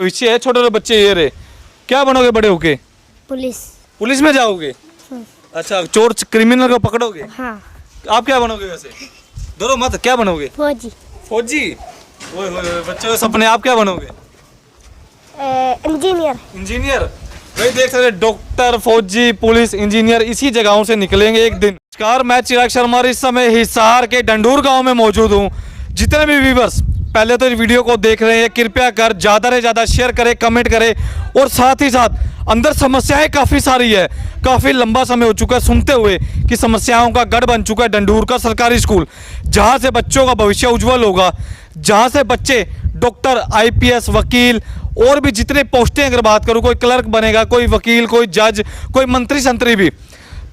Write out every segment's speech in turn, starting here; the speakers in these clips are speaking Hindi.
भविष्य है, छोटे छोटे बच्चे ये रहे, क्या बनोगे बड़े होके? पुलिस। पुलिस में जाओगे? अच्छा, चोर क्रिमिनल को पकड़ोगे? हाँ। आप क्या बनोगे वैसे? डरो मत, क्या बनोगे? फौजी। फौजी? ओए होए, बच्चों के सपने, आप क्या बनोगे? इंजीनियर। इंजीनियर? वही देख सकते, डॉक्टर, फौजी, पुलिस, इंजीनियर इसी जगहों से निकलेंगे एक दिन। नमस्कार, मैं चिराग शर्मा, इस समय हिसार के डंडूर गांव में मौजूद हूं। जितने भी व्यूवर्स पहले तो इस वीडियो को देख रहे हैं, कृपया कर ज़्यादा से ज़्यादा शेयर करें, कमेंट करें, और साथ ही साथ अंदर समस्याएं काफ़ी सारी है, काफ़ी लंबा समय हो चुका है सुनते हुए कि समस्याओं का गढ़ बन चुका है डंडूर का सरकारी स्कूल, जहां से बच्चों का भविष्य उज्जवल होगा, जहां से बच्चे डॉक्टर, आईपीएस, वकील और भी जितने पोस्टें अगर बात करूँ, कोई क्लर्क बनेगा, कोई वकील, कोई जज, कोई मंत्री संतरी भी।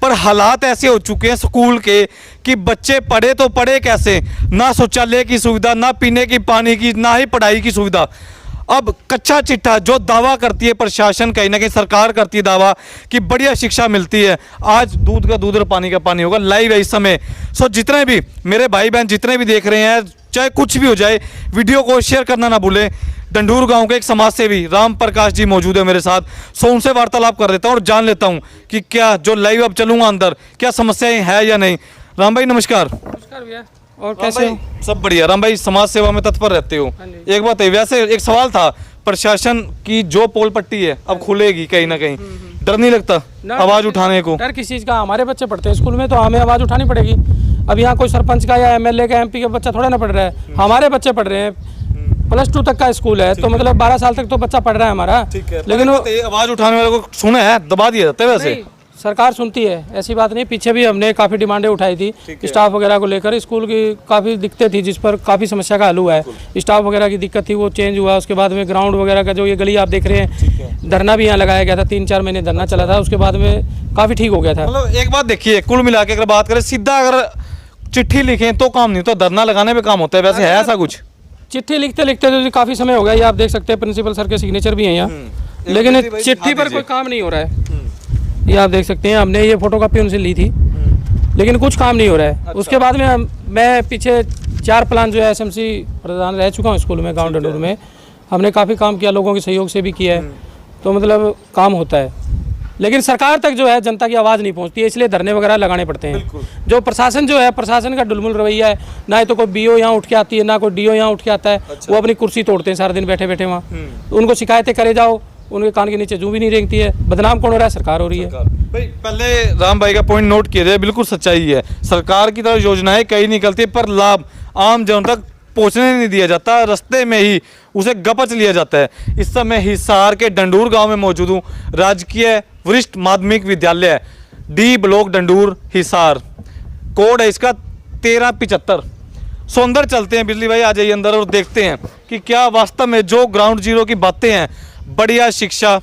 पर हालात ऐसे हो चुके हैं स्कूल के कि बच्चे पढ़े तो पढ़े कैसे, ना शौचालय की सुविधा, ना पीने की पानी की, ना ही पढ़ाई की सुविधा। अब कच्चा चिट्ठा जो दावा करती है प्रशासन, कहीं ना कहीं सरकार करती है दावा कि बढ़िया शिक्षा मिलती है, आज दूध का दूध और पानी का पानी होगा, लाइव है इस समय। सो जितने भी मेरे भाई बहन जितने भी देख रहे हैं, चाहे कुछ भी हो जाए, वीडियो को शेयर करना ना भूलें। डंडूर गांव के एक समाज सेवी राम प्रकाश जी मौजूद है मेरे साथ, सो उनसे वार्तालाप कर लेता हूँ और जान लेता हूँ कि क्या जो लाइव अब चलूंगा अंदर, क्या समस्याएं है या नहीं। राम भाई नमस्कार। नमस्कार भैया, और कैसे हो? सब बढ़िया। राम भाई, समाज सेवा में तत्पर रहते हो, एक बात है, वैसे एक सवाल था, प्रशासन की जो पोल पट्टी है अब खुलेगी कहीं ना कहीं, डर नहीं लगता आवाज उठाने को? डर किस चीज का? हमारे बच्चे पढ़ते हैं स्कूल में तो हमें आवाज उठानी पड़ेगी। अब यहाँ कोई सरपंच का या एमएलए का, एमपी का बच्चा थोड़ा ना पढ़ रहा है, हमारे बच्चे पढ़ रहे हैं। +2 तक का स्कूल है, तो मतलब 12 साल तक तो बच्चा पढ़ रहा है हमारा। लेकिन आवाज उठाने वाले को सुना है, दबा दिया जाता है। वैसे सरकार सुनती है, ऐसी बात नहीं। पीछे भी हमने काफ़ी डिमांडें उठाई थी स्टाफ वगैरह को लेकर, स्कूल की काफ़ी दिक्कतें थी जिस पर काफ़ी समस्या का हल हुआ है। स्टाफ वगैरह की दिक्कत थी, वो चेंज हुआ। उसके बाद में ग्राउंड वगैरह का जो ये गली आप देख रहे हैं, धरना भी यहाँ लगाया गया था, 3-4 महीने धरना चला था, उसके बाद में काफ़ी ठीक हो गया था। मतलब एक बात देखिए, कुल मिला के अगर बात करें, सीधा अगर चिट्ठी लिखें तो काम नहीं होता, धरना लगाने में काम होता है। वैसे है ऐसा कुछ? चिट्ठी लिखते लिखते तो काफ़ी समय हो गया, ये आप देख सकते हैं, प्रिंसिपल सर के सिग्नेचर भी हैं यहाँ, लेकिन चिट्ठी पर कोई काम नहीं हो रहा है। ये आप देख सकते हैं, हमने ये फोटोकॉपी उनसे ली थी, लेकिन कुछ काम नहीं हो रहा है। अच्छा। उसके बाद में मैं पीछे 4 प्लान जो है एसएमसी प्रधान रह चुका हूँ स्कूल में, गांव डंडूर में। हमने काफ़ी काम किया, लोगों के सहयोग से भी किया है, तो मतलब काम होता है, लेकिन सरकार तक जो है जनता की आवाज़ नहीं पहुंचती है, इसलिए धरने वगैरह लगाने पड़ते हैं। जो प्रशासन जो है, प्रशासन का डुलमुल रवैया है, ना तो कोई बीओ यहाँ उठ के आती है, ना कोई डीओ यहाँ उठ के आता है। अच्छा। वो अपनी कुर्सी तोड़ते हैं सारा दिन बैठे बैठे वहाँ, तो उनको शिकायतें करे जाओ, उनके कान के नीचे जूं भी नहीं रेंगती है। बदनाम कौन हो रहा है? सरकार हो रही है। भाई पहले राम भाई का पॉइंट नोट किया जाए, बिल्कुल सच्चाई है, सरकार की तरफ योजनाएं कई निकलती, पर लाभ आम जन तक पहुंचने नहीं दिया जाता, रास्ते में ही उसे गपच लिया जाता है। इस समय हिसार के डंडूर गांव में मौजूद हूँ, राजकीय वरिष्ठ माध्यमिक विद्यालय डी ब्लॉक डंडूर हिसार, कोड है इसका 1375। सो अंदर चलते हैं, बिजली भाई आ जाइए अंदर और देखते हैं कि क्या वास्तव में जो ग्राउंड जीरो की बातें हैं, बढ़िया शिक्षा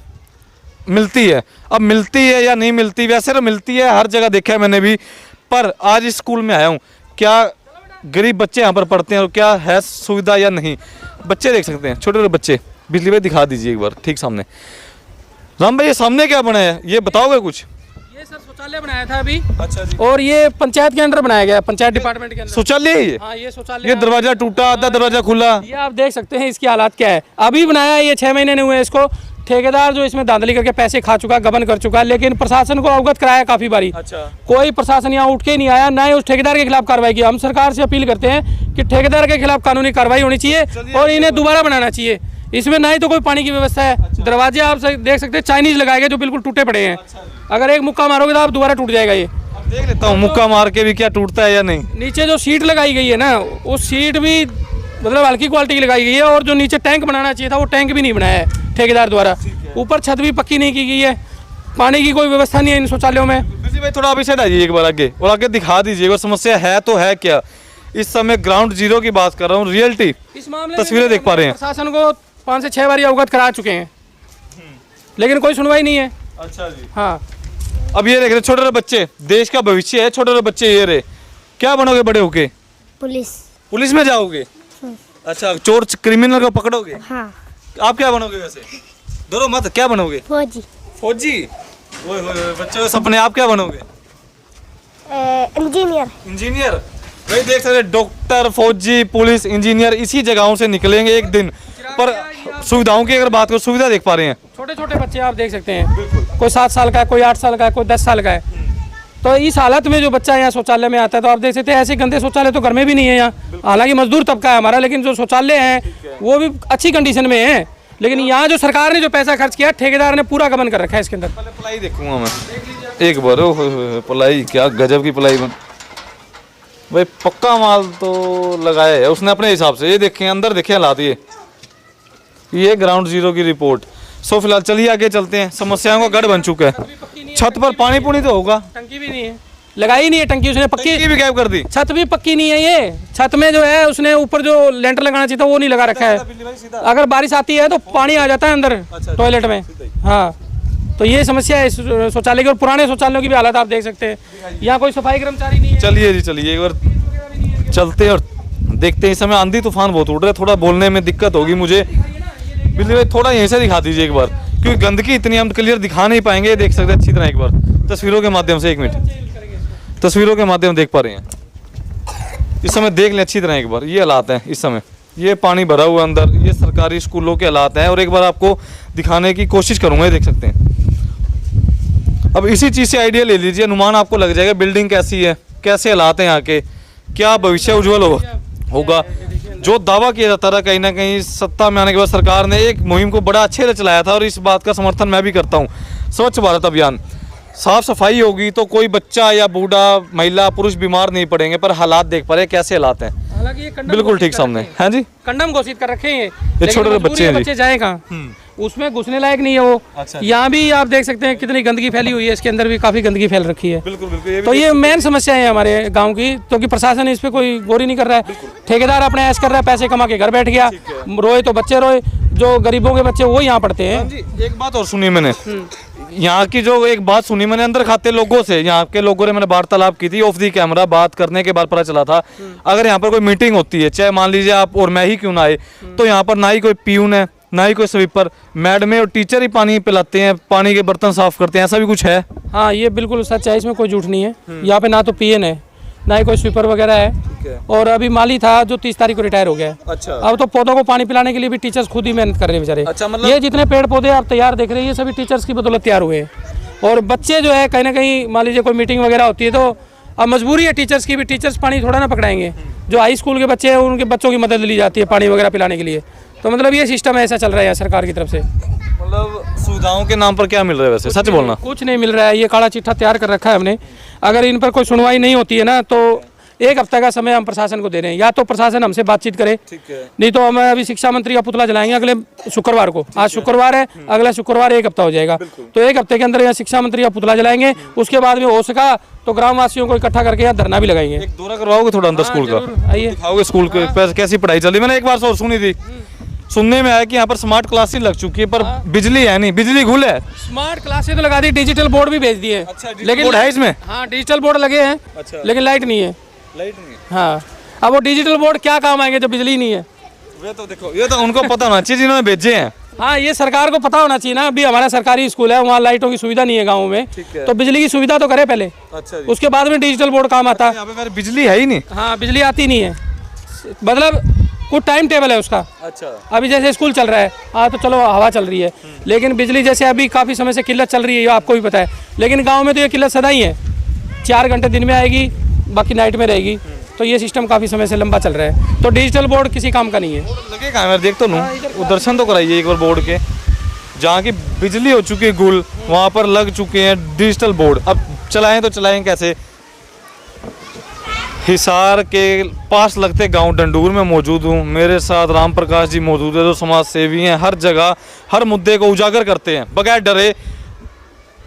मिलती है। अब मिलती है या नहीं मिलती, वैसे तो मिलती है, हर जगह देखा है मैंने भी, पर आज इस स्कूल में आया हूँ, क्या गरीब बच्चे यहाँ पर पढ़ते हैं और क्या है सुविधा या नहीं। बच्चे देख सकते हैं, छोटे छोटे बच्चे, बिजली भाई दिखा दीजिए एक बार ठीक सामने। राम भाई, ये सामने क्या बना है, ये बताओगे कुछ? ये सर शौचालय बनाया था अभी। अच्छा जी। और ये पंचायत के अंदर बनाया गया, पंचायत डिपार्टमेंट के अंदर शौचालय है ये? हाँ, ये शौचालय। ये दरवाजा टूटा, आधा दरवाजा खुला, ये आप देख सकते हैं इसकी हालात क्या है। अभी बनाया है, ये 6 महीने नहीं हुए इसको। ठेकेदार जो इसमें धांधली करके पैसे खा चुका, गबन कर चुका, लेकिन प्रशासन को अवगत कराया काफी बारी। अच्छा। कोई प्रशासन यहाँ उठ के नहीं आया, ना ही उस ठेकेदार के खिलाफ कार्रवाई की। हम सरकार से अपील करते हैं कि ठेकेदार के खिलाफ कानूनी कार्रवाई होनी चाहिए और इन्हें दोबारा बनाना चाहिए। इसमें ना ही तो कोई पानी की व्यवस्था है। अच्छा। दरवाजे आप देख सकते हैं चाइनीज लगाए गए, जो बिल्कुल टूटे पड़े हैं। अच्छा। अगर एक मुक्का मारोगे तो आप दोबारा टूट जाएगा। ये देख लेता हूँ, मुक्का मार के भी क्या टूटता है या नहीं। नीचे जो सीट लगाई गई है ना, उस सीट भी मतलब हल्की क्वालिटी की लगाई गई है, और जो नीचे टैंक बनाना चाहिए था, वो टैंक भी नहीं बनाया है ठेकेदार द्वारा। ऊपर छत भी पक्की नहीं की गई है, पानी की कोई व्यवस्था नहीं है इन शौचालयों में। भाई थोड़ा अभी साइड आइए एक बार आगे, और आगे दिखा दीजिए समस्या है तो है क्या। इस समय ग्राउंड जीरो की बात कर रहा हूँ, रियलिटी इस मामले तस्वीरें देख पा रहे हैं। प्रशासन को 5 से 6 बार अवगत करा चुके हैं, लेकिन कोई सुनवाई नहीं है। अच्छा जी। हाँ, अब ये देख रहे छोटे छोटे बच्चे, देश का भविष्य है, छोटे छोटे बच्चे ये रहे, क्या बनोगे बड़े होके? पुलिस। पुलिस में जाओगे? अच्छा, चोर क्रिमिनल को पकड़ोगे? हाँ। आप क्या बनोगे वैसे? डरो मत, क्या बनोगे? फौजी। फौजी? ओए होए, बच्चों के सपने, आप क्या बनोगे? इंजीनियर। इंजीनियर? वही देख सकते, डॉक्टर, फौजी, पुलिस, इंजीनियर इसी जगहों से निकलेंगे एक दिन। पर सुविधाओं की अगर बात करो, सुविधा देख पा रहे हैं? छोटे छोटे बच्चे आप देख सकते हैं, कोई 7 साल का है, कोई 8 साल का है, कोई 10 साल का है। तो इस हालत में जो बच्चा यहाँ शौचालय में आता है, तो आप देख सकते हैं ऐसे गंदे शौचालय तो घर में भी नहीं है यहाँ। हालांकि मजदूर तबका है हमारा, लेकिन जो शौचालय हैं वो भी अच्छी कंडीशन में है। लेकिन यहाँ जो सरकार ने जो पैसा खर्च किया, ठेकेदार ने पूरा गबन कर रखा है इसके अंदर। पहले प्लाई देखूंगा मैं एक बार। ओह प्लाई, क्या गजब की प्लाई बन भाई, पक्का माल तो लगाया है उसने अपने हिसाब से। ये देखें अंदर, देखें हालात। ये ग्राउंड जीरो की रिपोर्ट। सो फिलहाल चलिए आगे चलते हैं। समस्याओं का गढ़ बन चुका है। छत पर पानी पुनी तो होगा, टंकी भी नहीं है, लगाई नहीं है टंकी उसने, पक्की भी गायब कर दी। छत भी पक्की नहीं है। ये छत में जो है उसने ऊपर जो लेंटर लगाना चाहिए था वो नहीं लगा रखा है। अगर बारिश आती है तो पानी आ जाता है अंदर टॉयलेट में। हाँ, तो ये समस्या है शौचालय की। और पुराने शौचालयों की भी हालत आप देख सकते हैं। यहाँ कोई सफाई कर्मचारी नहीं है। चलिए जी, चलिए एक बार चलते और देखते हैं। इस समय आंधी तूफान बहुत उड़ रहे, थोड़ा बोलने में दिक्कत होगी मुझे। बिजली भाई थोड़ा यहीं से दिखा दीजिए एक बार, क्योंकि गंदगी इतनी हम क्लियर दिखा नहीं पाएंगे। देख सकते हैं अच्छी तरह एक बार तस्वीरों के माध्यम से। 1 मिनट, तस्वीरों के माध्यम देख पा रहे हैं इस समय, देख लें अच्छी तरह एक बार। ये हालात हैं इस समय, ये पानी भरा हुआ अंदर, ये सरकारी स्कूलों के हालात हैं। और एक बार आपको दिखाने की कोशिश करूंगा, ये देख सकते हैं। अब इसी चीज़ से आइडिया ले लीजिए, अनुमान आपको लग जाएगा बिल्डिंग कैसी है, कैसे हालात हैं यहाँ के, क्या भविष्य उज्जवल होगा। जो दावा किया जाता रहा कहीं ना कहीं सत्ता में आने के बाद सरकार ने एक मुहिम को बड़ा अच्छे से चलाया था, और इस बात का समर्थन मैं भी करता हूँ। स्वच्छ भारत अभियान, साफ सफाई होगी तो कोई बच्चा या बूढ़ा, महिला, पुरुष बीमार नहीं पड़ेंगे। पर हालात देख पा रहे हैं कैसे हालात हैं, हालांकि ये कंडम बिल्कुल ठीक सामने। हाँ जी, कंडम घोषित कर रखे हैं, ये छोटे बच्चे हैं, बच्चे जाए कहाँ, उसमें घुसने लायक नहीं है वो। अच्छा। यहाँ भी आप देख सकते हैं कितनी गंदगी फैली हुई है, इसके अंदर भी काफी गंदगी फैल रखी है। बिल्कुल बिल्कुल। तो ये मेन समस्या है हमारे गांव की, क्योंकि प्रशासन इस पे कोई गौर ही नहीं कर रहा है। ठेकेदार अपने ऐश कर रहा है, पैसे कमा के घर बैठ गया। रोए तो बच्चे रोए, जो गरीबों के बच्चे वो यहाँ पढ़ते हैं। एक बात और सुनी मैंने, यहाँ की जो एक बात सुनी मैंने अंदर खाते लोगों से, यहाँ के लोगों ने मैंने वार्तालाप की थी ऑफ दी कैमरा। बात करने के बाद पता चला था, अगर यहाँ पर कोई मीटिंग होती है, चाहे मान लीजिए आप और मैं ही क्यों ना आए, तो यहाँ पर ना ही कोई पीयून है, ना ही कोई स्वीपर, मैडमें और टीचर ही पानी पिलाते हैं, पानी के बर्तन साफ करते हैं। ऐसा भी कुछ है? हाँ, ये बिल्कुल सच है, इसमें कोई झूठ नहीं है। यहाँ पे ना तो पीएन है, ना ही कोई स्वीपर वगैरह है। और अभी माली था जो 30 तारीख को रिटायर हो गया है। अच्छा। अब तो पौधों को पानी पिलाने के लिए भी टीचर्स खुद ही मेहनत कर रहे हैं बेचारे। अच्छा, मतलब ये जितने पेड़ पौधे आप तैयार देख रहे हैं, ये सभी टीचर्स की बदौलत तैयार हुए हैं। और बच्चे जो है कहीं ना कहीं, मान लीजिए कोई मीटिंग वगैरह होती है तो अब मजबूरी है टीचर्स की भी, टीचर्स पानी थोड़ा ना पकड़ाएंगे। जो हाई स्कूल के बच्चे हैं उनके बच्चों की मदद ली जाती है पानी वगैरह पिलाने के लिए। तो मतलब ये सिस्टम ऐसा चल रहा है सरकार की तरफ से। मतलब सुविधाओं के नाम पर क्या मिल रहा है वैसे, सच बोलना? कुछ नहीं मिल रहा है। ये काला चिट्ठा तैयार कर रखा है हमने, अगर इन पर कोई सुनवाई नहीं होती है ना, तो 1 हफ्ते का समय हम प्रशासन को दे रहे हैं। या तो प्रशासन हमसे बातचीत करे, नहीं तो हम अभी शिक्षा मंत्री का पुतला जलाएंगे अगले शुक्रवार को। आज शुक्रवार है, अगला शुक्रवार 1 हफ्ता हो जाएगा। तो 1 हफ्ते के अंदर यहाँ शिक्षा मंत्री का पुतला जलाएंगे। उसके बाद में हो सका तो ग्राम वासियों को इकट्ठा करके यहाँ धरना भी लगाएंगे। एक दौरा करवाओगे थोड़ा अंदर स्कूल का, आइए दिखाओगे स्कूल के कैसी पढ़ाई चल रही। मैंने एक बार और सुनी थी, सुनने में आया कि यहाँ पर स्मार्ट क्लासेस लग चुकी है, पर बिजली है नहीं, बिजली गुल है। स्मार्ट क्लासेस तो लगा दी, डिजिटल बोर्ड भी भेज दिए। लेकिन बोर्ड है इसमें? हाँ, डिजिटल बोर्ड लगे हैं, लेकिन लाइट नहीं है। लाइट नहीं है। हाँ, अब वो डिजिटल बोर्ड क्या काम आएंगे जब बिजली नहीं है? वे तो देखो, ये तो उनको पता होना चाहिए जिन्होंने भेजे हैं। हाँ, ये सरकार को पता होना चाहिए ना। अभी हमारा सरकारी स्कूल है, वहाँ लाइटों की सुविधा नहीं है गाँव में, तो बिजली की सुविधा तो करे पहले। अच्छा, उसके बाद में डिजिटल बोर्ड काम आता है। यहाँ पे बिजली है ही नहीं। हाँ, बिजली आती नहीं है, मतलब कुछ टाइम टेबल है उसका। अच्छा। अभी जैसे स्कूल चल रहा है, हाँ तो चलो हवा चल रही है, लेकिन बिजली जैसे अभी काफ़ी समय से किल्लत चल रही है, ये आपको भी पता है। लेकिन गांव में तो ये किल्लत सदा ही है, 4 घंटे दिन में आएगी, बाकी नाइट में रहेगी। तो ये सिस्टम काफ़ी समय से लंबा चल रहा है। तो डिजिटल बोर्ड किसी काम का नहीं है। लगे कहाँ मैं देख तो लूँ, वो दर्शन तो कराइए एक बार बोर्ड के। जहाँ की बिजली हो चुकी है गुल, वहाँ पर लग चुके हैं डिजिटल बोर्ड। अब चलाएं तो चलाएं कैसे? हिसार के पास लगते गांव डंडूर में मौजूद हूँ। मेरे साथ राम प्रकाश जी मौजूद है, जो समाज सेवी हैं, हर जगह हर मुद्दे को उजागर करते हैं बगैर डरे।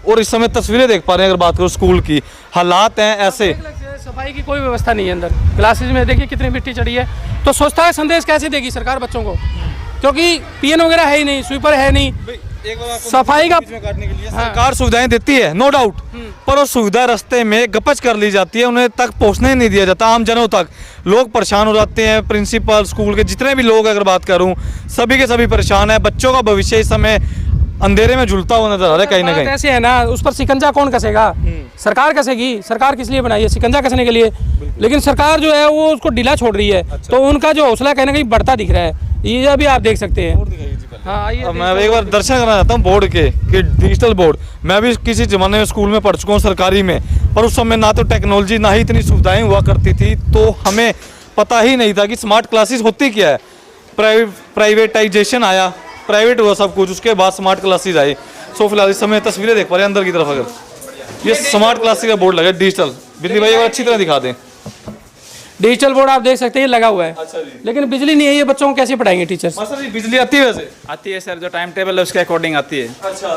और इस समय तस्वीरें देख पा रहे हैं, अगर बात करो स्कूल की, हालात हैं ऐसे। सफाई की कोई व्यवस्था नहीं है अंदर। क्लासेज में देखिए कितनी मिट्टी चढ़ी है। तो स्वच्छता का संदेश कैसे देगी सरकार बच्चों को, क्योंकि पीएन वगैरह है ही नहीं, स्वीपर है नहीं। सफाई का सरकार सुविधाएं देती है, नो डाउट, पर वो सुविधा रास्ते में गपच कर ली जाती है, उन्हें तक पहुंचने नहीं दिया जाता आम जनों तक। लोग परेशान हो जाते हैं। प्रिंसिपल, स्कूल के जितने भी लोग अगर बात करूं, सभी के सभी परेशान है। बच्चों का भविष्य इस समय अंधेरे में झुलता हुआ नजर आ रहा है कहीं ना कहीं। ऐसे है ना, उस पर शिकंजा कौन कसेगा? सरकार कसेगी। सरकार किस लिए बनाई है? शिकंजा कसने के लिए। लेकिन सरकार जो है वो उसको ढीला छोड़ रही है। तो उनका जो हौसला कहीं ना कहीं बढ़ता दिख रहा है, ये भी आप देख सकते हैं। हाँ आइए अब मैं एक बार दर्शन करना चाहता हूँ बोर्ड के कि डिजिटल बोर्ड। मैं भी किसी ज़माने में स्कूल में पढ़ चुका हूँ सरकारी में, पर उस समय ना तो टेक्नोलॉजी ना ही इतनी सुविधाएं हुआ करती थी, तो हमें पता ही नहीं था कि स्मार्ट क्लासेस होती क्या है। प्राइवेटाइजेशन आया, प्राइवेट हुआ सब कुछ, उसके बाद स्मार्ट क्लासेस आई। सो फिलहाल इस समय तस्वीरें देख पा रहे हैं अंदर की तरफ, अगर ये स्मार्ट क्लासेस का बोर्ड लगा है डिजिटल। बिजली भाई अच्छी तरह दिखा दें। डिजिटल बोर्ड आप देख सकते हैं, ये लगा हुआ है। अच्छा जी। लेकिन बिजली नहीं है, ये बच्चों को कैसे पढ़ाएंगे टीचर्स? सर ये बिजली आती है वैसे? आती है सर, जो टाइम टेबल है उसके अकॉर्डिंग आती है। अच्छा।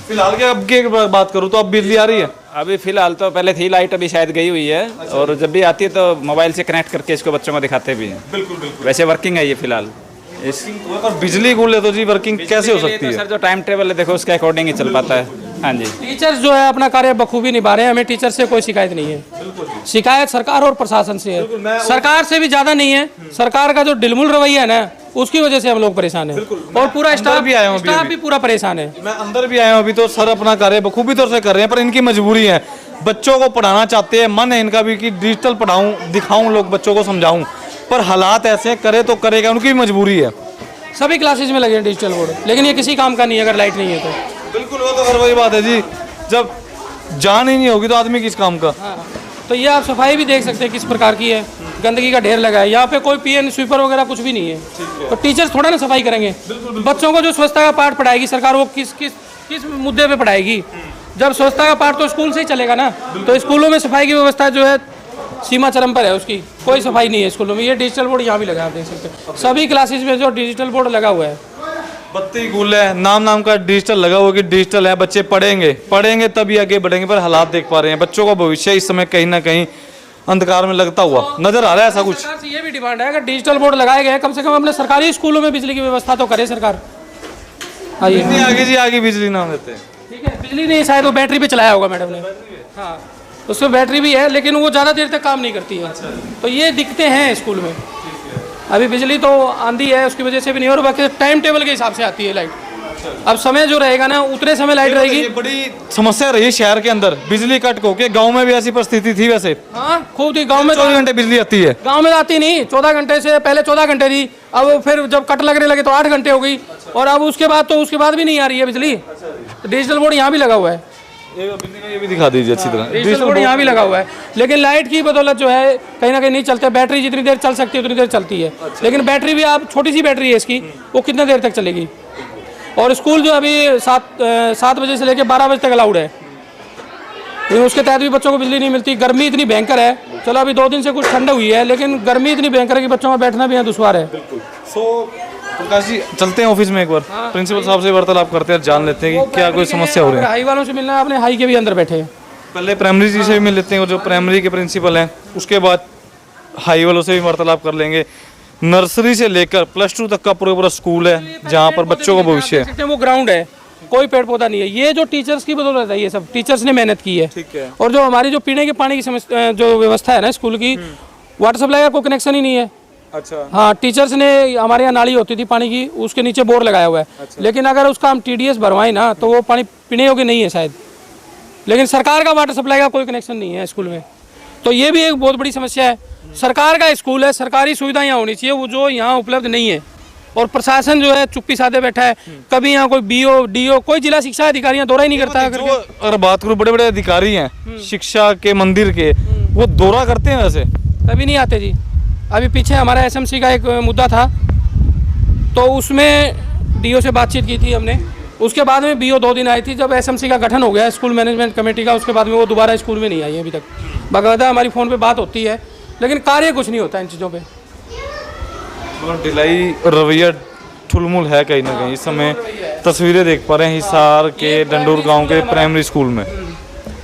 फिलहाल के अब की बात करूँ तो अब बिजली आ रही है? अभी फिलहाल तो पहले थी लाइट, अभी शायद गई हुई है। और जब भी आती है तो मोबाइल से कनेक्ट करके इसको बच्चों को दिखाते भी हैं। बिल्कुल बिल्कुल। वैसे वर्किंग है ये फिलहाल। और बिजली को ले तो जी वर्किंग कैसे हो सकती है? सर जो टाइम टेबल है देखो उसके अकॉर्डिंग ही चल पाता है। हाँ जी। टीचर्स जो है अपना कार्य बखूबी निभा रहे हैं, हमें टीचर से कोई शिकायत नहीं है। शिकायत सरकार और प्रशासन से है, सरकार से भी ज्यादा नहीं है। सरकार का जो डिलमुल रवैया है ना, उसकी वजह से हम लोग परेशान हैं और पूरा स्टाफ भी आया हूँ, स्टाफ भी पूरा परेशान है। मैं अंदर भी आया हूँ अभी, तो सर अपना कार्य बखूबी तौर से कर रहे हैं, पर इनकी मजबूरी है। बच्चों को पढ़ाना चाहते हैं, मन है इनका भी कि डिजिटल पढ़ाऊँ, दिखाऊँ, लोग बच्चों को समझाऊँ, पर हालात ऐसे करे तो करेगा, उनकी भी मजबूरी है। सभी क्लासेज में लगे हैं डिजिटल बोर्ड, लेकिन ये किसी काम का नहीं है अगर लाइट नहीं है तो। बिल्कुल, वो तो हर वही बात है जी, जब जान ही नहीं होगी तो आदमी किस काम का। हाँ, तो ये आप सफाई भी देख सकते हैं किस प्रकार की है, गंदगी का ढेर लगा है। यहाँ पे कोई पीएन स्वीपर वगैरह कुछ भी नहीं है। तो टीचर्स थोड़ा ना सफाई करेंगे। बच्चों को जो स्वच्छता का पाठ पढ़ाएगी सरकार, वो किस किस किस मुद्दे पे पढ़ाएगी? जब स्वच्छता का पाठ तो स्कूल से ही चलेगा ना। तो स्कूलों में सफाई की व्यवस्था जो है सीमा चरम पर है, उसकी कोई सफाई नहीं है स्कूलों में। ये डिजिटल बोर्ड यहाँ भी लगा है, आप देख सकते हैं सभी क्लासेज में जो डिजिटल बोर्ड लगा हुआ है। बत्ती गुल है, नाम का डिजिटल लगा हुआ कि डिजिटल है, बच्चे पढ़ेंगे तभी आगे बढ़ेंगे। पर हालात देख पा रहे हैं, बच्चों का भविष्य इस समय कहीं ना कहीं अंधकार में लगता हुआ नजर आ रहा है। ऐसा कुछ सरकार से ये भी डिमांड है, अगर डिजिटल बोर्ड लगाए गए कम से कम अपने सरकारी स्कूलों में बिजली की व्यवस्था तो करे सरकार। आइए इतनी आगे जी, आगे बिजली ना देते। ठीक है, बिजली नहीं, शायद वो बैटरी पे चलाया होगा मैडम ने। हाँ, उसमें बैटरी भी है, लेकिन वो ज़्यादा देर तक काम नहीं करती है। तो ये दिक्कतें हैं स्कूल में। अभी बिजली तो आंधी है, उसकी वजह से भी नहीं, और बाकी टाइम टेबल के हिसाब से आती है लाइट। अब समय जो रहेगा ना, उतने समय लाइट रहेगी। ये बड़ी समस्या रही शहर के अंदर, बिजली कट हो के। गाँव में भी ऐसी परिस्थिति थी वैसे? हाँ, खूब थी गाँव में। 24 घंटे बिजली आती है। गाँव में आती नहीं, 14 घंटे से पहले 14 घंटे थी। अब फिर जब कट लगने लगे तो 8 घंटे हो गई, और अब उसके बाद भी नहीं आ रही है बिजली। डिजिटल बोर्ड यहाँ भी लगा हुआ है, ये भी दिखा दीजिए अच्छी तरह। डिजिटल बोर्ड यहाँ भी लगा हुआ है, लेकिन लाइट की बदौलत जो है कहीं ना कहीं नहीं चलते। बैटरी जितनी देर चल सकती है उतनी देर चलती है, लेकिन बैटरी भी आप छोटी सी बैटरी है इसकी, वो कितने देर तक चलेगी? और स्कूल जो अभी 7 बजे से लेकर 12 बजे तक अलाउड है, लेकिन उसके तहत भी बच्चों को बिजली नहीं मिलती। गर्मी इतनी भयंकर है, चलो अभी 2 दिन से कुछ ठंड हुई है, लेकिन गर्मी इतनी भयंकर है कि बच्चों का बैठना भी यहाँ दुश्वार है। सो प्रकाश जी, चलते हैं ऑफिस में, एक बार प्रिंसिपल साहब से वार्तालाप करते हैं, जान लेते हैं कि क्या कोई समस्या हो रही है। हाई वालों से मिलना है, आपने हाई के भी अंदर बैठे हैं। पहले प्राइमरी जी से भी मिल लेते हैं, और जो प्राइमरी के प्रिंसिपल हैं, उसके बाद हाई वालों से भी वार्तालाप कर लेंगे। नर्सरी से लेकर +2 तक का पूरा स्कूल है जहाँ पर बच्चों का भविष्य है। वो ग्राउंड है, कोई पेड़ पौधा नहीं है। ये जो टीचर्स की बदौलत है, ये सब टीचर्स ने मेहनत की है। ठीक है। और जो हमारी जो पीने के पानी की समस्या जो व्यवस्था है ना स्कूल की, वाटर सप्लाई का कोई कनेक्शन ही नहीं है। अच्छा। हाँ, टीचर्स ने, हमारे यहाँ नाली होती थी पानी की, उसके नीचे बोर लगाया हुआ है। अच्छा। लेकिन अगर उसका हम TDS भरवाएं ना, तो वो पानी पीने योग्य नहीं है शायद। लेकिन सरकार का वाटर सप्लाई का कोई कनेक्शन नहीं है स्कूल में, तो ये भी एक बहुत बड़ी समस्या है। सरकार का स्कूल है, सरकारी सुविधाएं यहाँ होनी चाहिए, वो जो यहाँ उपलब्ध नहीं है। और प्रशासन जो है चुप्पी साधे बैठा है। कभी यहाँ कोई BO DO, कोई जिला शिक्षा अधिकारी यहाँ दौरा ही नहीं करता है। अगर बात करूँ, बड़े बड़े अधिकारी हैं शिक्षा के मंदिर के, वो दौरा करते हैं वैसे? कभी नहीं आते जी। अभी पीछे हमारा SMC का एक मुद्दा था, तो उसमें DO से बातचीत की थी हमने। उसके बाद में BO 2 दिन आई थी। जब SMC का गठन हो गया स्कूल मैनेजमेंट कमेटी का, उसके बाद में वो दोबारा स्कूल में नहीं आई है अभी तक। बाकायदा हमारी फ़ोन पे बात होती है, लेकिन कार्य कुछ नहीं होता इन चीज़ों पे। और ढिलाई रवैया ठुलमुल है कहीं ना कहीं। इस समय तस्वीरें देख पा रहे हैं हिसार के डंडूर गांव के प्राइमरी स्कूल में,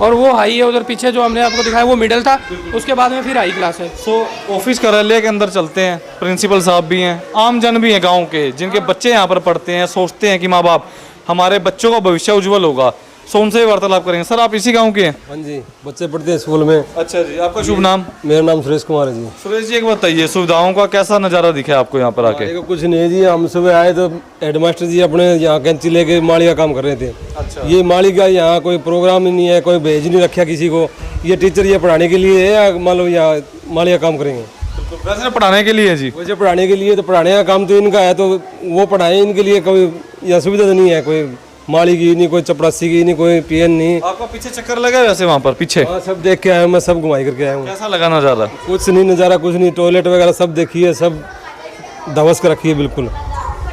और वो हाई है उधर पीछे जो हमने आपको दिखाया, वो मिडिल था, उसके बाद में फिर हाई क्लास है। सो ऑफिस कार्यालय के अंदर चलते हैं। प्रिंसिपल साहब भी हैं, आम जन भी हैं गाँव के, जिनके बच्चे यहाँ पर पढ़ते हैं, सोचते हैं कि माँ बाप हमारे बच्चों का भविष्य उज्जवल होगा। सो उनसे वार्तालाप करेंगे। सर, आप इसी गांव के हैं? हाँ जी, बच्चे पढ़ते हैं स्कूल में। अच्छा जी, आपका शुभ नाम? मेरा नाम सुरेश कुमार है जी। सुरेश जी, एक बताइए, सुविधाओं का कैसा नज़ारा दिखा आपको यहाँ पर आके? देखो कुछ नहीं है जी, हम सुबह आए तो हेडमास्टर जी अपने यहाँ कैंची लेके माली का काम कर रहे थे। अच्छा। ये माली का यहाँ कोई प्रोग्राम ही नहीं है, कोई भेज नहीं रखा किसी को। ये टीचर ये पढ़ाने के लिए है या मान लो यहाँ माली का काम करेंगे? वैसे पढ़ाने के लिए जी? वैसे पढ़ाने के लिए, तो पढ़ाने का काम तो इनका है, तो वो पढ़ाएं इनके लिए। कोई यहाँ सुविधा तो नहीं है, कोई माली की नहीं, कोई चपरासी की नहीं, कोई पीएन नहीं। आपका पीछे चक्कर लगा है वैसे वहाँ पर पीछे? हाँ, सब देख के आया हूँ मैं, सब घुमाई करके आया हूँ। कैसा लगा नज़ारा? कुछ नहीं नज़ारा, कुछ नहीं, टॉयलेट वगैरह सब देखी है, सब धवस कर रखी है बिल्कुल।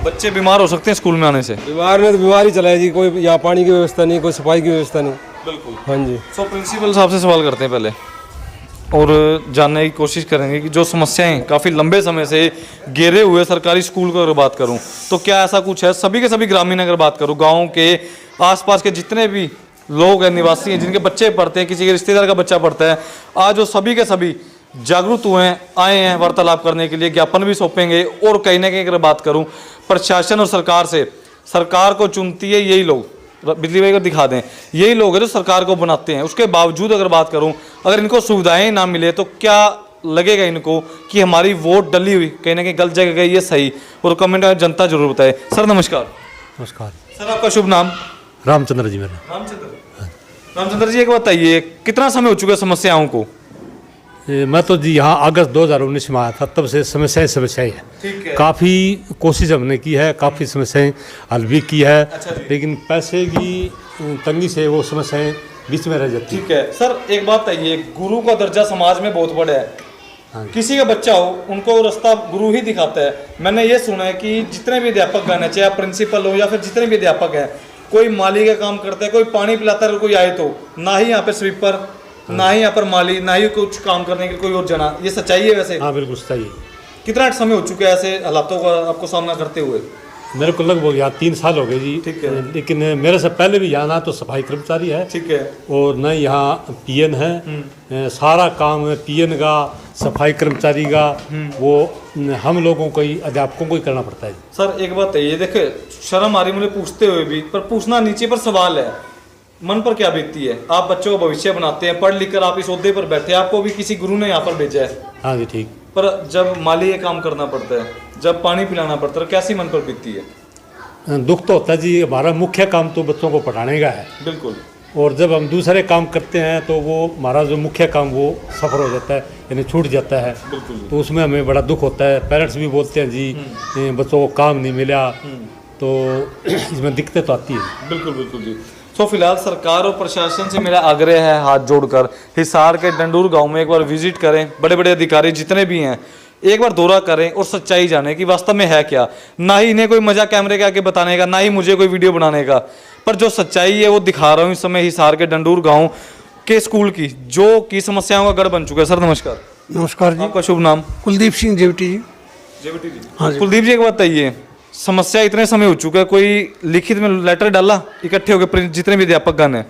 बच्चे बीमार हो सकते हैं स्कूल में आने से। बीमार ने तो बीमार ही चला है जी, कोई यहाँ पानी की व्यवस्था नहीं, कोई सफाई की व्यवस्था नहीं। बिल्कुल। हाँ जी। सो प्रिंसिपल साहब से सवाल करते हैं पहले और जानने की कोशिश करेंगे कि जो समस्याएं काफ़ी लंबे समय से घेरे हुए सरकारी स्कूल को अगर बात करूं तो क्या ऐसा कुछ है? सभी के सभी ग्रामीण अगर बात करूं, गांव के आसपास के जितने भी लोग हैं, निवासी हैं, जिनके बच्चे पढ़ते हैं, किसी के रिश्तेदार का बच्चा पढ़ता है, आज वो सभी के सभी जागरूक हुए हैं, आए हैं वार्तालाप करने के लिए, ज्ञापन भी सौंपेंगे। और कहीं ना कहीं अगर बात करूं प्रशासन और सरकार से, सरकार को चुनती है यही लोग, बिजली भाई को दिखा दें, यही लोग हैं जो सरकार को बनाते हैं। उसके बावजूद अगर बात करूं, अगर इनको सुविधाएं ना मिले तो क्या लगेगा इनको कि हमारी वोट डली हुई कहीं ना कहीं गलत जगह गई, ये सही? और कमेंट में जनता जरूर बताए। सर नमस्कार। नमस्कार सर आपका शुभ नाम? रामचंद्र जी मेरा। रामचंद्र जी एक बताइए, कितना समय हो चुका है समस्याओं को? मैं तो जी यहाँ अगस्त 2019 में आया था, तब से समस्याएं है। ठीक है। काफ़ी कोशिश हमने की है, काफ़ी समस्याएं हल भी की है, लेकिन पैसे की तंगी से वो समस्याएं बीच में रह जाती है। ठीक है सर, एक बात बताइए, गुरु का दर्जा समाज में बहुत बड़ा है। किसी का बच्चा हो उनको रास्ता गुरु ही दिखाता है। मैंने ये सुना है कि जितने भी अध्यापक गण है, चाहे प्रिंसिपल हो या फिर जितने भी अध्यापक हैं, कोई माली का काम करता है, कोई पानी पिलाता है, कोई आए तो ना ही यहाँ पे स्वीपर, ना ही यहाँ पर माली, ना ही कुछ काम करने के कोई और जना। ये सच्चाई है वैसे? हाँ बिल्कुल सही है। कितना समय हो चुका है ऐसे हालातों का आपको सामना करते हुए? मेरे को लगभग यहाँ 3 साल हो गए जी। ठीक है। लेकिन मेरे से पहले भी यहाँ ना तो सफाई कर्मचारी है, ठीक है, और न यहाँ पीएन है। सारा काम पीएन का, सफाई कर्मचारी का, वो हम लोगों को ही, अध्यापकों को ही करना पड़ता है। सर एक बात है, ये देखे शर्म आ रही मुझे पूछते हुए भी, पर पूछना नीचे पर सवाल है, मन पर क्या बीतती है? आप बच्चों का भविष्य बनाते हैं, पढ़ लिख कर आप इस ओहदे पर बैठे, आपको भी किसी गुरु ने यहाँ पर भेजा है। हाँ जी ठीक। पर जब माली ये काम करना पड़ता है, जब पानी पिलाना पड़ता है, कैसी मन पर बीतती है? दुख तो होता है जी, हमारा मुख्य काम तो बच्चों को पढ़ाने का है। बिल्कुल। और जब हम दूसरे काम करते हैं तो वो हमारा जो मुख्य काम वो सफ़र हो जाता है, यानी छूट जाता है। बिल्कुल। तो उसमें हमें बड़ा दुख होता है। पेरेंट्स भी बोलते हैं जी बच्चों को काम नहीं मिला, तो इसमें दिक्कतें तो आती है। बिल्कुल बिल्कुल जी। तो फिलहाल सरकार और प्रशासन से मेरा आग्रह है हाथ जोड़कर, हिसार के डंडूर गांव में एक बार विजिट करें, बड़े बड़े अधिकारी जितने भी हैं एक बार दौरा करें और सच्चाई जाने कि वास्तव में है क्या। ना ही इन्हें कोई मजा कैमरे के आगे बताने का, ना ही मुझे कोई वीडियो बनाने का, पर जो सच्चाई है वो दिखा रहा हूँ इस समय हिसार के डंडूर गाँव के स्कूल की, जो की समस्याओं का गढ़ बन चुका है। सर नमस्कार। नमस्कार जी। आपका शुभ नाम? कुलदीप सिंह जेवटी जी। जेवटी जी। हाँ जी। कुलदीप जी एक बात बताइए, समस्या इतने समय हो चुका है, कोई लिखित में लेटर डाला इकट्ठे होकर जितने भी अध्यापक गण हैं?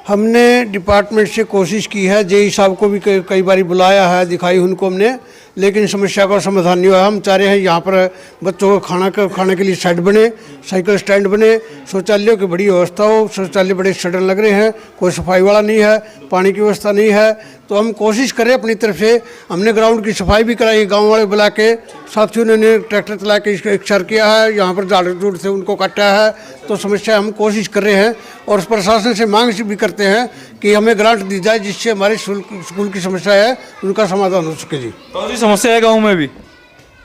हमने डिपार्टमेंट से कोशिश की है, जेई साहब को भी कई बार बुलाया है, दिखाई उनको हमने, लेकिन समस्या का समाधान नहीं हुआ। हम चाह रहे हैं यहाँ पर बच्चों को खाने के लिए शेड बने, साइकिल स्टैंड बने, शौचालयों की बड़ी व्यवस्था हो। शौचालय बड़े सड़न लग रहे हैं, कोई सफाई वाला नहीं है, पानी की व्यवस्था नहीं है। तो हम कोशिश करें अपनी तरफ से। हमने ग्राउंड की सफाई भी कराई, गांव वाले बुला के, साथियों ने ट्रैक्टर चला के इसका एक्सर किया है, यहाँ पर झाड़ झूड़ से उनको काटा है। तो समस्या हम कोशिश कर रहे हैं और प्रशासन से मांग भी करते हैं कि हमें ग्रांट दी जाए जिससे हमारे स्कूल की समस्या है उनका समाधान हो सके जी। तो जी समस्या है गाँव में भी?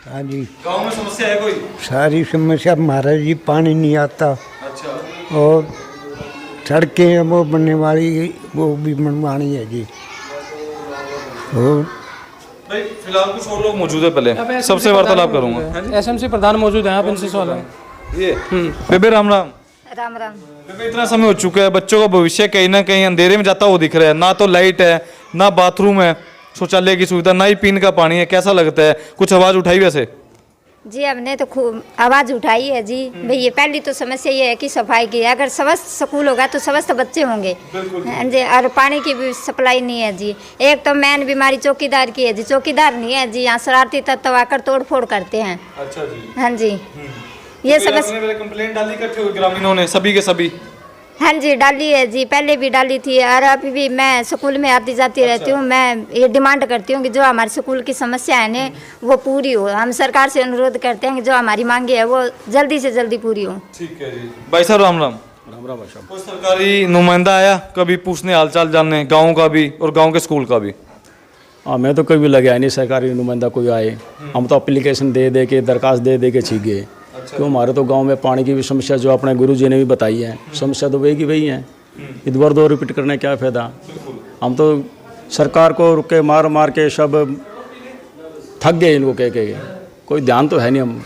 हाँ जी, गाँव में समस्या है कोई? सारी समस्या महाराज जी, पानी नहीं आता अच्छा। और सड़कें वो बनने वाली वो भी बनवानी है जी। और भाई फिलहाल कुछ और लोग मौजूद है, पहले सबसे वार्तालाप करूंगा। एसएमसी प्रधान मौजूद हैं, आप इनसे सवाल है। ये बेबे राम राम। राम राम। बेबे इतना समय हो चुका है, बच्चों का भविष्य कहीं ना कहीं अंधेरे में जाता हुआ दिख रहा है। ना तो लाइट है, ना बाथरूम है, शौचालय की सुविधा, ना ही पीने का पानी है। कैसा लगता है? कुछ आवाज उठाई वैसे? जी हमने तो खूब आवाज़ उठाई है जी। भाई ये पहली तो समस्या ये है कि सफाई की, अगर स्वस्थ स्कूल होगा तो स्वस्थ बच्चे होंगे जी। और पानी की भी सप्लाई नहीं है जी। एक तो मेन बीमारी चौकीदार की है जी, चौकीदार नहीं है जी। यहाँ शरारती तत्व आकर तोड़ फोड़ करते हैं। अच्छा जी। हाँ जी, ये समस्या कंप्लेंट डाली इकट्ठे हुए ग्रामीणों ने, सभी के सभी? हाँ जी डाली है जी, पहले भी डाली थी और अभी भी मैं स्कूल में आती जाती रहती हूँ। मैं ये डिमांड करती हूँ कि जो हमारे स्कूल की समस्या है ना वो पूरी हो। हम सरकार से अनुरोध करते हैं कि जो हमारी मांगे है वो जल्दी से जल्दी पूरी हो। ठीक है जी। भाई साहब राम राम। राम राम भाई साहब। कोई सरकारी नुमाइंदा आया कभी पूछने हालचाल जानने, गाँव का भी और गाँव के स्कूल का भी? हाँ मैं तो कभी लगे नहीं सरकारी नुमाइंदा कोई आए। हम तो एप्लीकेशन दे दे के, दरखास्त दे दे के छीक गए। क्यों हमारे तो गांव में पानी की भी समस्या जो अपने गुरुजी ने भी बताई है, समस्या तो वही की वही है। इधर दो रिपीट करने क्या फ़ायदा। हम तो सरकार को रुके मार मार के सब थक गए, इनको कह के कोई ध्यान तो है नहीं। हम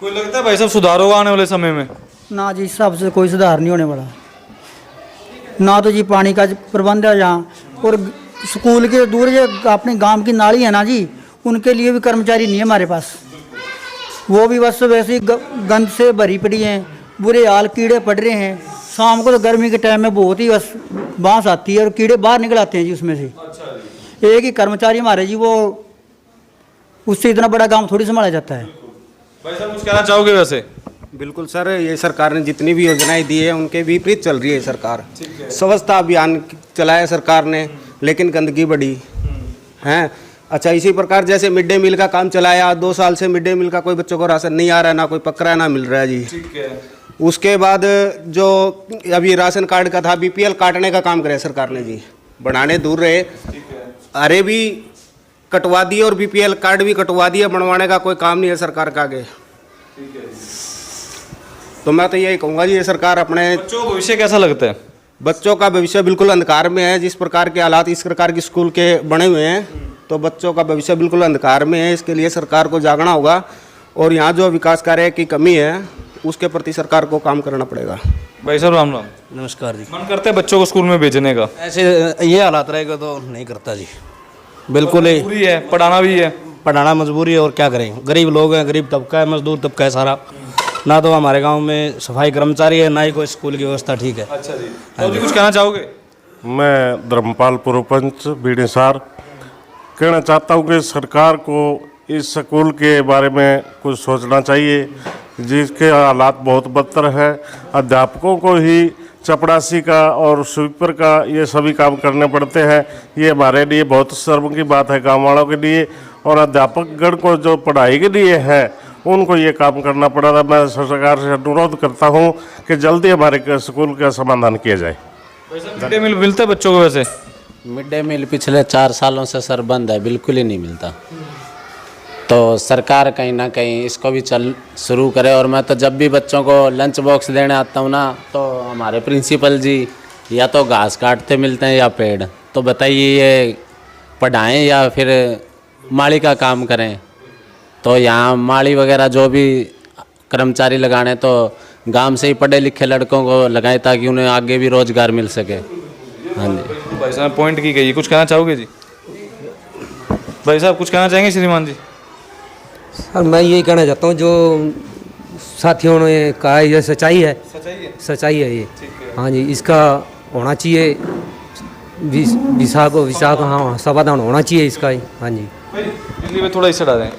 कोई लगता है भाई साहब सुधार होगा आने वाले समय में? ना जी, इस हिसाब से कोई सुधार नहीं होने वाला। ना तो जी पानी का प्रबंध है यहाँ, और स्कूल के दूर जो अपने गांव की नाली है ना जी, उनके लिए भी कर्मचारी नहीं है हमारे पास। वो भी बस वैसे ही गंद से भरी पड़ी हैं, बुरे हाल, कीड़े पड़ रहे हैं। शाम को तो गर्मी के टाइम में बहुत ही बस बांस आती है और कीड़े बाहर निकल आते हैं जी उसमें से। एक ही कर्मचारी हमारे जी, वो उससे इतना बड़ा काम थोड़ी संभाला जाता है। भाई साहब कुछ कहना चाहोगे वैसे? बिल्कुल सर, ये सरकार ने जितनी भी योजनाएं दी है उनके विपरीत चल रही है सरकार। स्वच्छता अभियान चलाया सरकार ने, लेकिन गंदगी बढ़ी है। अच्छा, इसी प्रकार जैसे मिड डे मील का काम चलाया, 2 साल से मिड डे मील का कोई बच्चों को राशन नहीं आ रहा है, ना कोई पक रहा है, ना मिल रहा है जी। ठीक है। उसके बाद जो अभी राशन कार्ड का था, बीपीएल काटने का काम करे सरकार ने जी, बनाने दूर रहे, अरे भी कटवा दिए और बीपीएल कार्ड भी कटवा दिए, बनवाने का कोई काम नहीं है सरकार का आगे। तो मैं तो यही कहूँगा जी, ये सरकार अपने बच्चों का भविष्य कैसा लगता है? बच्चों का भविष्य बिल्कुल अंधकार में है। जिस प्रकार के हालात इस प्रकार के स्कूल के बने हुए हैं, तो बच्चों का भविष्य बिल्कुल अंधकार में है। इसके लिए सरकार को जागना होगा, और यहाँ जो विकास कार्य की कमी है उसके प्रति सरकार को काम करना पड़ेगा। भाई साहब राम राम। नमस्कार जी। मन करता है बच्चों को स्कूल में भेजने का? ऐसे ये हालात रहेगा तो नहीं करता जी, बिल्कुल ही मजबूरी है, पढ़ाना भी है। पढ़ाना मजबूरी है, और क्या करें, गरीब लोग हैं, गरीब तबका है, मजदूर तबका है सारा। ना तो हमारे गांव में सफाई कर्मचारी है, ना ही कोई स्कूल की व्यवस्था ठीक है। अच्छा जी, तो जी कुछ कहना चाहोगे? मैं धर्मपाल पूर्व पंच बीड़ीसार कहना चाहता हूँ कि सरकार को इस स्कूल के बारे में कुछ सोचना चाहिए, जिसके हालात बहुत बदतर है। अध्यापकों को ही चपड़ासी का और स्वीपर का ये सभी काम करने पड़ते हैं। ये हमारे लिए बहुत शर्म की बात है गाँव वालों के लिए, और अध्यापकगण को जो पढ़ाई के लिए है उनको ये काम करना पड़ा था। मैं सरकार से अनुरोध करता हूँ कि जल्दी हमारे स्कूल का समाधान किया जाए। मिड डे मील मिलता है बच्चों को? वैसे मिड डे मील पिछले 4 सालों से सर बंद है, बिल्कुल ही नहीं मिलता। तो सरकार कहीं ना कहीं इसको भी शुरू करे। और मैं तो जब भी बच्चों को लंच बॉक्स देने आता हूँ ना, तो हमारे प्रिंसिपल जी या तो घास काटते मिलते हैं या पेड़। तो बताइए, ये पढ़ाएं या फिर माली का काम करें? तो यहाँ माली वगैरह जो भी कर्मचारी लगाने, तो गांव से ही पढ़े लिखे लड़कों को लगाएं, ताकि उन्हें आगे भी रोजगार मिल सके। हाँ जी। भाई साहब पॉइंट की गई, कुछ कहना चाहोगे जी? भाई साहब कुछ कहना चाहेंगे श्रीमान जी? सर मैं यही कहना चाहता हूँ, जो साथियों ने कहा है ये सच्चाई है, सच्चाई है ये। हाँ जी, इसका होना चाहिए विशाख हाँ समाधान होना चाहिए इसका ही। हाँ जी, दिल्ली में थोड़ा इसे डाल दें,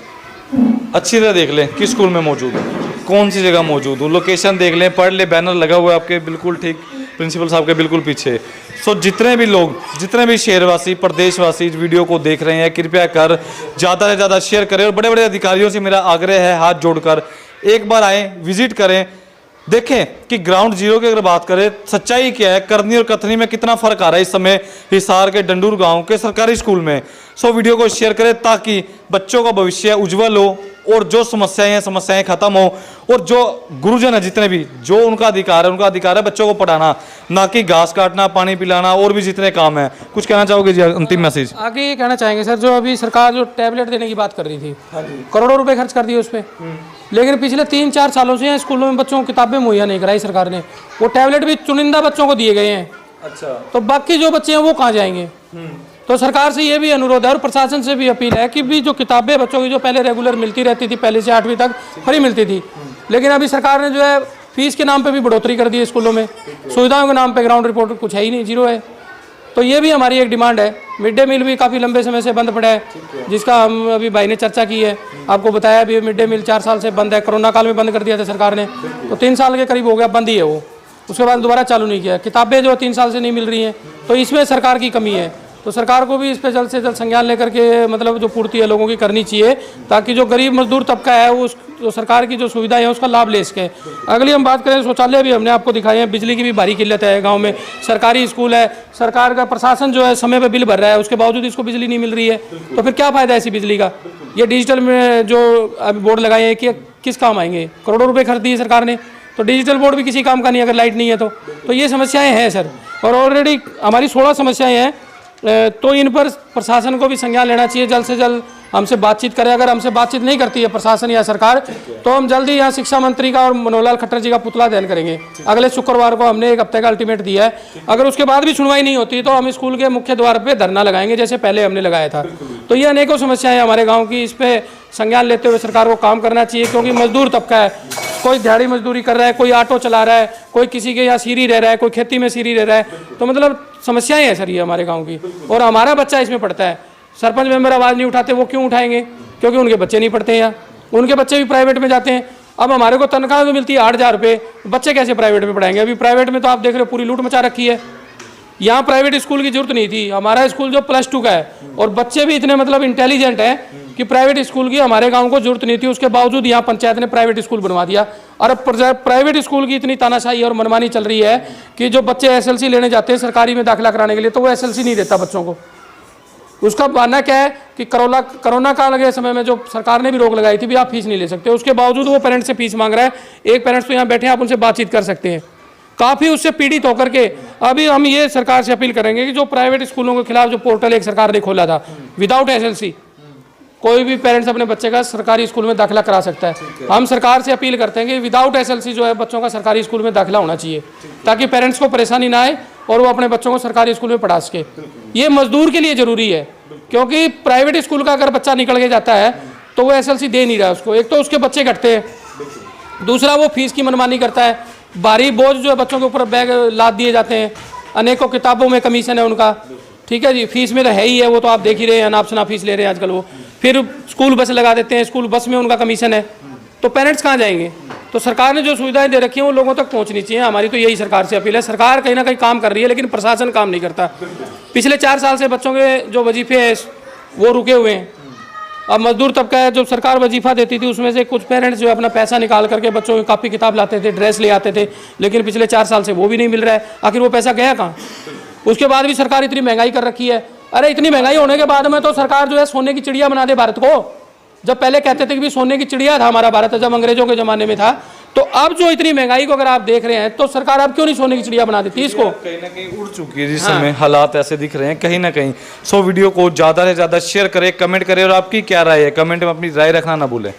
अच्छी तरह देख लें किस स्कूल में मौजूद हूँ, कौन सी जगह मौजूद हूँ, लोकेशन देख लें, पढ़ ले, बैनर लगा हुआ है आपके बिल्कुल ठीक प्रिंसिपल साहब के बिल्कुल पीछे। सो जितने भी लोग, जितने भी शहरवासी, प्रदेशवासी इस वीडियो को देख रहे हैं, कृपया कर ज़्यादा से ज़्यादा शेयर करें, और बड़े बड़े अधिकारियों से मेरा आग्रह है हाथ जोड़कर एक बार आएँ, विजिट करें, देखें कि ग्राउंड जीरो की अगर बात करें सच्चाई क्या है, करनी और कथनी में कितना फर्क आ रहा है इस समय हिसार के डंडूर गांव के सरकारी स्कूल में। सो वीडियो को शेयर करें ताकि बच्चों का भविष्य उज्जवल हो, और जो समस्याएं हैं समस्याएं खत्म हो, और जो गुरुजन है जितने भी, जो उनका अधिकार है बच्चों को पढ़ाना, ना कि घास काटना, पानी पिलाना, और भी जितने काम हैं। कुछ कहना चाहोगे जी अंतिम मैसेज? आगे ये कहना चाहेंगे सर, जो अभी सरकार जो टैबलेट देने की बात कर रही थी, करोड़ों रुपए खर्च कर दिए उस पर, लेकिन पिछले 3-4 सालों से स्कूलों में बच्चों को किताबें मुहैया नहीं कराई सरकार ने। वो टैबलेट भी चुनिंदा बच्चों को दिए गए हैं। अच्छा, तो बाकी जो बच्चे हैं वो कहाँ जाएंगे? तो सरकार से ये भी अनुरोध है और प्रशासन से भी अपील है कि भी जो किताबें बच्चों की जो पहले रेगुलर मिलती रहती थी, पहले से 8वीं तक फ्री मिलती थी, लेकिन अभी सरकार ने जो है फीस के नाम पे भी बढ़ोतरी कर दी है स्कूलों में, सुविधाओं के नाम पे ग्राउंड रिपोर्ट कुछ है ही नहीं, जीरो है। तो ये भी हमारी एक डिमांड है। मिड डे मील भी काफ़ी लंबे समय से बंद पड़ा है, जिसका हम अभी भाई ने चर्चा की है, आपको बताया भी मिड डे मील 4 साल से बंद है, कोरोना काल में बंद कर दिया था सरकार ने, तो 3 साल के करीब हो गया बंद ही है वो, उसके बाद दोबारा चालू नहीं किया। किताबें जो 3 साल से नहीं मिल रही हैं, तो इसमें सरकार की कमी है। तो सरकार को भी इस पर जल्द से जल्द संज्ञान लेकर के मतलब जो पूर्ति है लोगों की करनी चाहिए, ताकि जो गरीब मजदूर तबका है वो जो सरकार की जो सुविधाएं हैं उसका लाभ ले सके। अगली हम बात करें शौचालय, भी हमने आपको दिखाए हैं, बिजली की भी भारी किल्लत है गांव में, सरकारी स्कूल है, सरकार का प्रशासन जो है समय पे बिल भर रहा है, उसके बावजूद इसको बिजली नहीं मिल रही है, तो फिर क्या फ़ायदा है ऐसी बिजली का? ये डिजिटल में जो अभी बोर्ड लगाए हैं कि किस काम आएंगे? करोड़ों रुपए खर्च दिए सरकार ने, तो डिजिटल बोर्ड भी किसी काम का नहीं अगर लाइट नहीं है तो ये समस्याएं हैं सर। और ऑलरेडी हमारी 16 समस्याएं हैं, तो इन पर प्रशासन को भी संज्ञान लेना चाहिए, जल्द से जल्द हमसे बातचीत करें। अगर हमसे बातचीत नहीं करती है प्रशासन या सरकार, तो हम जल्दी यहाँ शिक्षा मंत्री का और मनोहर लाल खट्टर जी का पुतला दहन करेंगे। अगले शुक्रवार को हमने 1 हफ्ते का अल्टीमेट दिया है। अगर उसके बाद भी सुनवाई नहीं होती तो हम स्कूल के मुख्य द्वार पे धरना लगाएंगे, जैसे पहले हमने लगाया था। तो ये अनेकों समस्याएं हैं हमारे गाँव की, इस पर संज्ञान लेते हुए सरकार को काम करना चाहिए, क्योंकि मजदूर तबका है, कोई दिहाड़ी मजदूरी कर रहा है, कोई ऑटो चला रहा है, कोई किसी के यहाँ सीरी रह रहा है, कोई खेती में सीरी रह रहा है। तो मतलब समस्याएं हैं सर ये हमारे गांव की, और हमारा बच्चा इसमें पढ़ता है। सरपंच मेंबर आवाज़ नहीं उठाते, वो क्यों उठाएंगे? क्योंकि उनके बच्चे नहीं पढ़ते हैं यहाँ, उनके बच्चे भी प्राइवेट में जाते हैं। अब हमारे को तनख्वाह तो मिलती है 8,000 रुपये, बच्चे कैसे प्राइवेट में पढ़ाएंगे? अभी प्राइवेट में तो आप देख रहे हो पूरी लूट मचा रखी है। यहाँ प्राइवेट स्कूल की जरूरत नहीं थी, हमारा स्कूल जो +2 का है, और बच्चे भी इतने मतलब इंटेलिजेंट हैं कि प्राइवेट स्कूल की हमारे गांव को जरूरत नहीं थी, उसके बावजूद यहाँ पंचायत ने प्राइवेट स्कूल बनवा दिया। और अब प्राइवेट स्कूल की इतनी तानाशाही और मनमानी चल रही है कि जो बच्चे SLC लेने जाते हैं सरकारी में दाखिला कराने के लिए, तो वो SLC नहीं देता बच्चों को। उसका मानना क्या है कि कोरोना काल के समय में जो सरकार ने भी रोक लगाई थी भी आप फीस नहीं ले सकते, उसके बावजूद वो पेरेंट्स से फीस मांग रहा है। एक पेरेंट्स तो यहाँ बैठे हैं, आप उनसे बातचीत कर सकते हैं, काफ़ी उससे पीड़ित होकर के। अभी हम ये सरकार से अपील करेंगे कि जो प्राइवेट स्कूलों के खिलाफ जो पोर्टल एक सरकार ने खोला था, विदाउट SLC कोई भी पेरेंट्स अपने बच्चे का सरकारी स्कूल में दाखिला करा सकता है। हम सरकार से अपील करते हैं कि विदाउट SLC जो है बच्चों का सरकारी स्कूल में दाखिला होना चाहिए, ताकि पेरेंट्स को परेशानी ना आए और वो अपने बच्चों को सरकारी स्कूल में पढ़ा सके। ये मजदूर के लिए ज़रूरी है, क्योंकि प्राइवेट स्कूल का अगर बच्चा निकल के जाता है तो वो SLC दे नहीं रहा है उसको। एक तो उसके बच्चे घटते हैं, दूसरा वो फीस की मनमानी करता है, भारी बोझ जो है बच्चों के ऊपर बैग लाद दिए जाते हैं, अनेकों किताबों में कमीशन है उनका, ठीक है जी। फीस में तो है ही है, वो तो आप देख ही रहे हैं, अनाप शनाप फीस ले रहे हैं आजकल वो। फिर स्कूल बस लगा देते हैं, स्कूल बस में उनका कमीशन है, तो पेरेंट्स कहाँ जाएंगे? तो सरकार ने जो सुविधाएं दे रखी हैं वो लोगों तक पहुंचनी चाहिए। हमारी तो यही सरकार से अपील है। सरकार कहीं ना कहीं काम कर रही है, लेकिन प्रशासन काम नहीं करता। पिछले 4 साल से बच्चों के जो वजीफे हैं वो रुके हुए हैं। अब मजदूर तबका है, जो सरकार वजीफा देती थी उसमें से कुछ पेरेंट्स जो अपना पैसा निकाल करके बच्चों की कापी किताब लाते थे, ड्रेस ले आते थे, लेकिन पिछले 4 साल से वो भी नहीं मिल रहा है। आखिर वो पैसा गया कहाँ? उसके बाद भी सरकार इतनी महंगाई कर रखी है। अरे इतनी महंगाई होने के बाद में तो सरकार जो है सोने की चिड़िया बना दे भारत को। जब पहले कहते थे कि भी सोने की चिड़िया था हमारा भारत, जब अंग्रेजों के ज़माने में था, तो अब जो इतनी महंगाई को अगर आप देख रहे हैं तो सरकार अब क्यों नहीं सोने की चिड़िया बना देती इसको? कहीं ना कहीं उड़ चुकी है जिस समय हालात ऐसे दिख रहे हैं कहीं ना कहीं। सो वीडियो को ज़्यादा से ज़्यादा शेयर करें, कमेंट करें, और आपकी क्या राय है कमेंट में अपनी राय रखना ना भूलें।